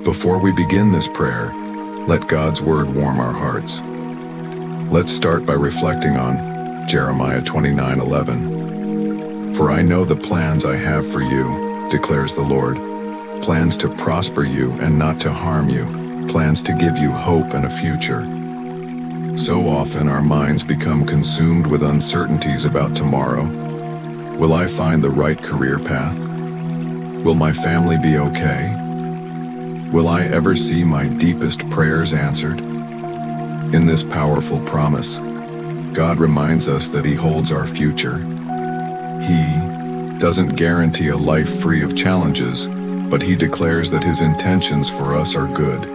Before we begin this prayer, let God's word warm our hearts. Let's start by reflecting on Jeremiah 29:11. For I know the plans I have for you, declares the Lord, plans to prosper you and not to harm you, plans to give you hope and a future. So often our minds become consumed with uncertainties about tomorrow. Will I find the right career path? Will my family be okay? Will I ever see my deepest prayers answered? In this powerful promise, God reminds us that He holds our future. He doesn't guarantee a life free of challenges, but He declares that His intentions for us are good.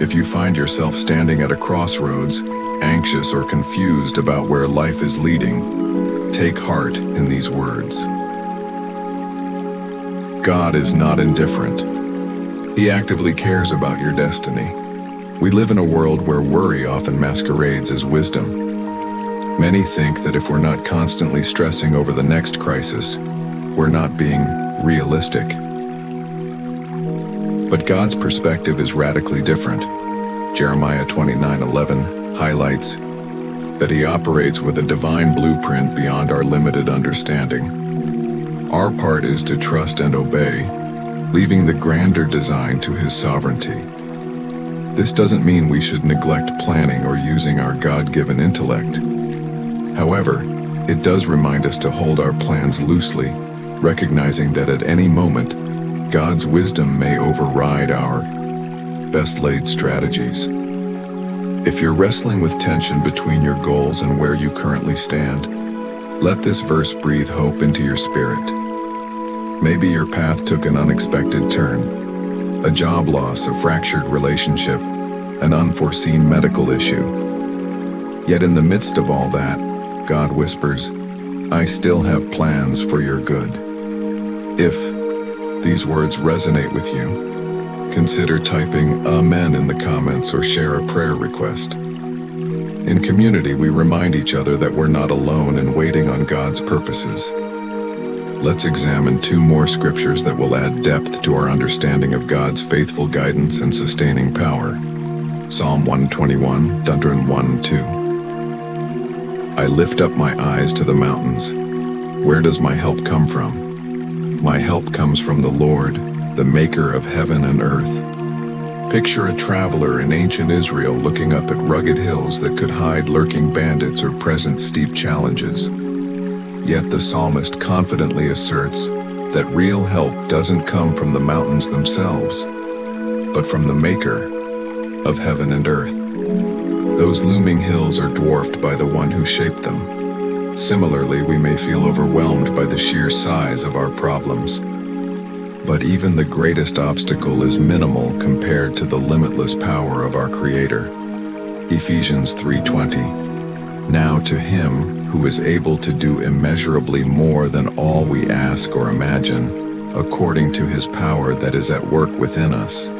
If you find yourself standing at a crossroads, anxious or confused about where life is leading, take heart in these words. God is not indifferent. He actively cares about your destiny. We live in a world where worry often masquerades as wisdom. Many think that if we're not constantly stressing over the next crisis, we're not being realistic. But God's perspective is radically different. Jeremiah 29:11 highlights that He operates with a divine blueprint beyond our limited understanding. Our part is to trust and obey, leaving the grander design to His sovereignty. This doesn't mean we should neglect planning or using our God-given intellect. However, it does remind us to hold our plans loosely, recognizing that at any moment, God's wisdom may override our best-laid strategies. If you're wrestling with tension between your goals and where you currently stand, let this verse breathe hope into your spirit. Maybe your path took an unexpected turn, a job loss, a fractured relationship, an unforeseen medical issue. Yet in the midst of all that, God whispers, I still have plans for your good. If these words resonate with you, consider typing Amen in the comments or share a prayer request. In community, we remind each other that we're not alone in waiting on God's purposes. Let's examine two more scriptures that will add depth to our understanding of God's faithful guidance and sustaining power. Psalm 121, Dundren 1:2. I lift up my eyes to the mountains. Where does my help come from? My help comes from the Lord, the maker of heaven and earth. Picture a traveler in ancient Israel looking up at rugged hills that could hide lurking bandits or present steep challenges. Yet the psalmist confidently asserts that real help doesn't come from the mountains themselves, but from the maker of heaven and earth. Those looming hills are dwarfed by the one who shaped them. Similarly, we may feel overwhelmed by the sheer size of our problems. But even the greatest obstacle is minimal compared to the limitless power of our Creator. Ephesians 3:20. Now to Him who is able to do immeasurably more than all we ask or imagine, according to His power that is at work within us.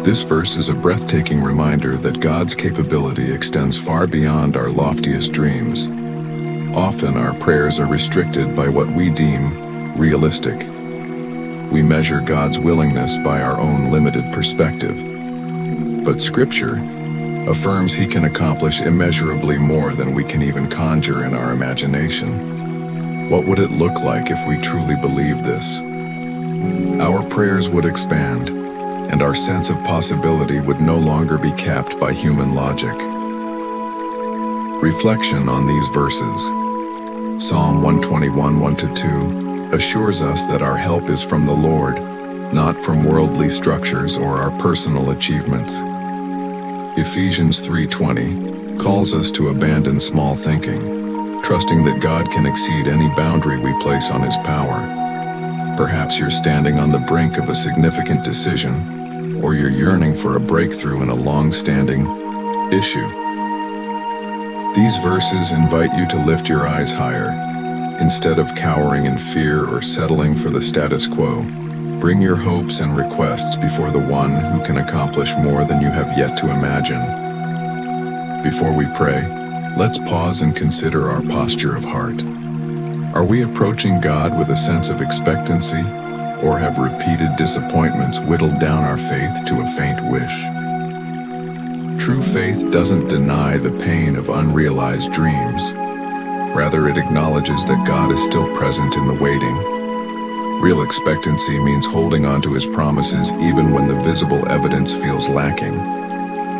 This verse is a breathtaking reminder that God's capability extends far beyond our loftiest dreams. Often our prayers are restricted by what we deem realistic. We measure God's willingness by our own limited perspective. But Scripture affirms He can accomplish immeasurably more than we can even conjure in our imagination. What would it look like if we truly believed this? Our prayers would expand, and our sense of possibility would no longer be capped by human logic. Reflection on these verses. Psalm 121, 1-2 assures us that our help is from the Lord, not from worldly structures or our personal achievements. Ephesians 3:20 calls us to abandon small thinking, trusting that God can exceed any boundary we place on His power. Perhaps you're standing on the brink of a significant decision, or you're yearning for a breakthrough in a long-standing issue. These verses invite you to lift your eyes higher. Instead of cowering in fear or settling for the status quo, bring your hopes and requests before the one who can accomplish more than you have yet to imagine. Before we pray, let's pause and consider our posture of heart. Are we approaching God with a sense of expectancy, Or have repeated disappointments whittled down our faith to a faint wish? True faith doesn't deny the pain of unrealized dreams. Rather, it acknowledges that God is still present in the waiting. Real expectancy means holding on to His promises even when the visible evidence feels lacking.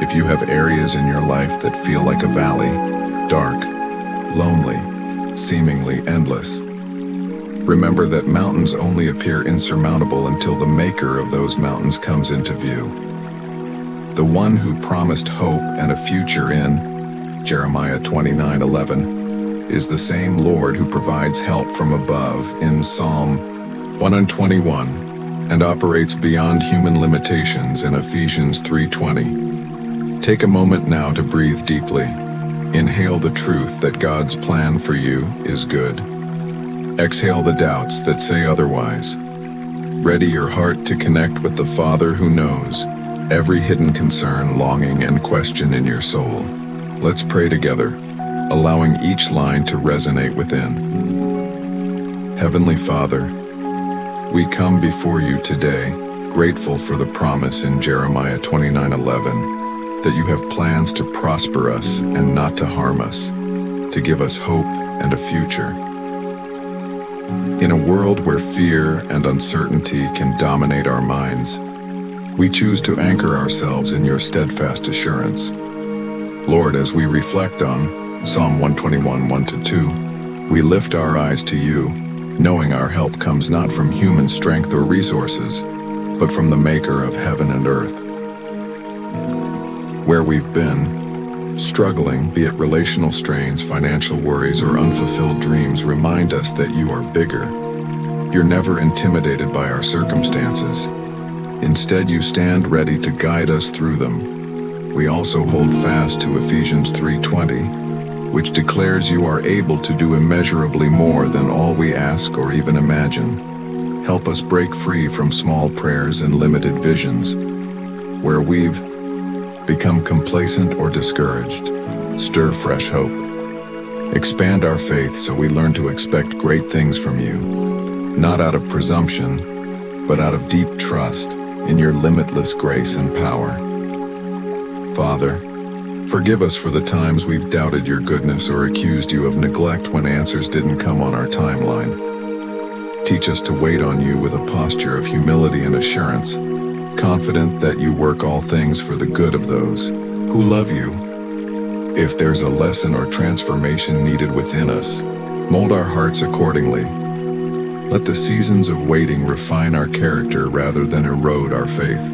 If you have areas in your life that feel like a valley, dark, lonely, seemingly endless, remember that mountains only appear insurmountable until the maker of those mountains comes into view. The one who promised hope and a future in Jeremiah 29:11 is the same Lord who provides help from above in Psalm 121 and operates beyond human limitations in Ephesians 3:20. Take a moment now to breathe deeply. Inhale the truth that God's plan for you is good. Exhale the doubts that say otherwise. Ready your heart to connect with the Father who knows every hidden concern, longing, and question in your soul. Let's pray together, allowing each line to resonate within. Heavenly Father, we come before you today, grateful for the promise in Jeremiah 29:11 that you have plans to prosper us and not to harm us, to give us hope and a future. In a world where fear and uncertainty can dominate our minds, we choose to anchor ourselves in your steadfast assurance. Lord, as we reflect on Psalm 121, 1-2, we lift our eyes to you, knowing our help comes not from human strength or resources, but from the Maker of heaven and earth. Where we've been, struggling, be it relational strains, financial worries, or unfulfilled dreams, remind us that you are bigger. You're never intimidated by our circumstances. Instead, you stand ready to guide us through them. We also hold fast to Ephesians 3:20, which declares you are able to do immeasurably more than all we ask or even imagine. Help us break free from small prayers and limited visions, where we've become complacent or discouraged. Stir fresh hope. Expand our faith so we learn to expect great things from you, not out of presumption, but out of deep trust in your limitless grace and power. Father, forgive us for the times we've doubted your goodness or accused you of neglect when answers didn't come on our timeline. Teach us to wait on you with a posture of humility and assurance, confident that you work all things for the good of those who love you. If there's a lesson or transformation needed within us, mold our hearts accordingly. Let the seasons of waiting refine our character rather than erode our faith.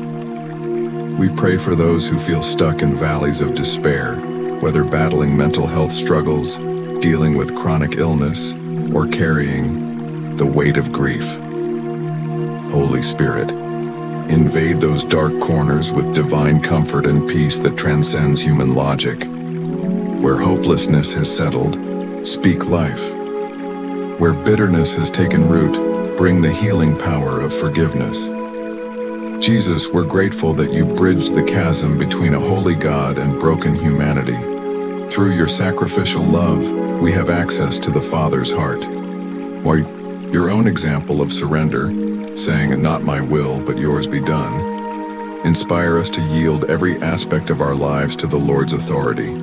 We pray for those who feel stuck in valleys of despair, whether battling mental health struggles, dealing with chronic illness, or carrying the weight of grief. Holy Spirit, invade those dark corners with divine comfort and peace that transcends human logic. Where hopelessness has settled, speak life. Where bitterness has taken root, bring the healing power of forgiveness. Jesus, we're grateful that you bridged the chasm between a holy God and broken humanity. Through your sacrificial love, we have access to the Father's heart. While your own example of surrender, saying, "Not my will, but yours be done," inspire us to yield every aspect of our lives to the Lord's authority.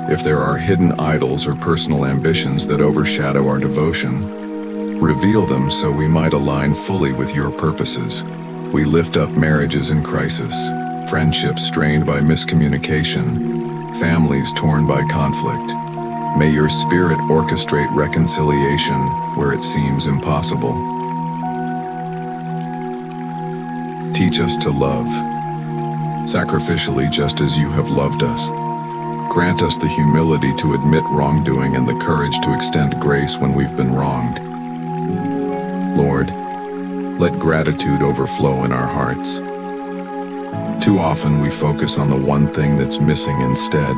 If there are hidden idols or personal ambitions that overshadow our devotion, reveal them so we might align fully with your purposes. We lift up marriages in crisis, friendships strained by miscommunication, families torn by conflict. May your Spirit orchestrate reconciliation where it seems impossible. Teach us to love sacrificially just as you have loved us. Grant us the humility to admit wrongdoing and the courage to extend grace when we've been wronged. Lord, let gratitude overflow in our hearts. Too often we focus on the one thing that's missing instead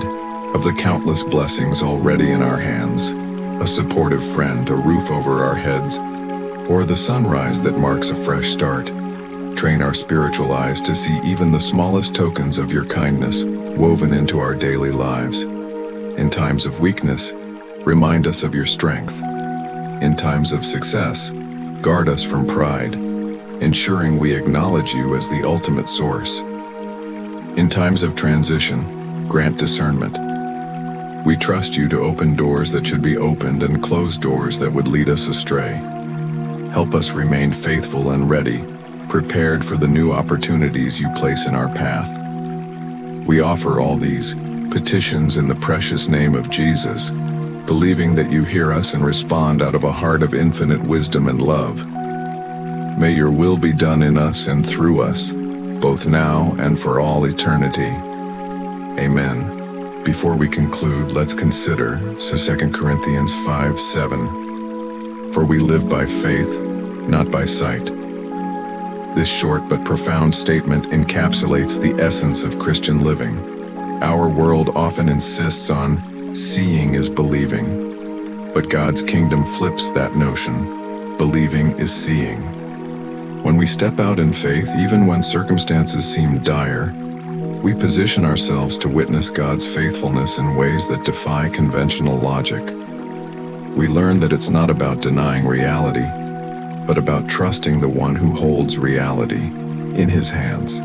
of the countless blessings already in our hands. A supportive friend, a roof over our heads, or the sunrise that marks a fresh start. Train our spiritual eyes to see even the smallest tokens of your kindness woven into our daily lives. In times of weakness, remind us of your strength. In times of success, guard us from pride. ensuring we acknowledge you as the ultimate source. In times of transition, grant discernment. We trust you to open doors that should be opened and close doors that would lead us astray. Help us remain faithful and ready, prepared for the new opportunities you place in our path. We offer all these petitions in the precious name of Jesus, believing that you hear us and respond out of a heart of infinite wisdom and love. May your will be done in us and through us, both now and for all eternity. Amen. Before we conclude, let's consider 2 Corinthians 5:7. For we live by faith, not by sight. This short but profound statement encapsulates the essence of Christian living. Our world often insists on seeing is believing, but God's kingdom flips that notion. Believing is seeing. When we step out in faith, even when circumstances seem dire, we position ourselves to witness God's faithfulness in ways that defy conventional logic. We learn that it's not about denying reality, but about trusting the one who holds reality in his hands.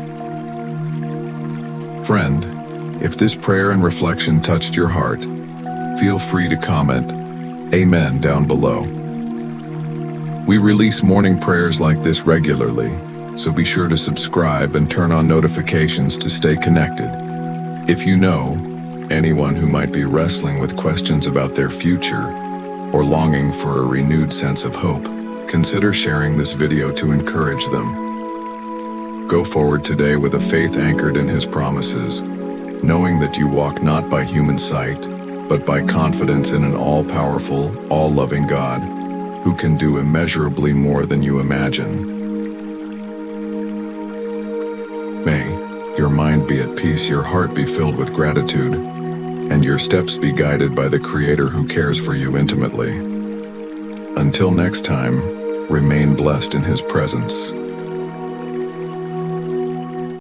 Friend, if this prayer and reflection touched your heart, feel free to comment "Amen" down below. We release morning prayers like this regularly, so be sure to subscribe and turn on notifications to stay connected. If you know anyone who might be wrestling with questions about their future or longing for a renewed sense of hope, consider sharing this video to encourage them. Go forward today with a faith anchored in his promises, knowing that you walk not by human sight, but by confidence in an all-powerful, all-loving God who can do immeasurably more than you imagine. May your mind be at peace, your heart be filled with gratitude, and your steps be guided by the Creator who cares for you intimately. Until next time, remain blessed in His presence.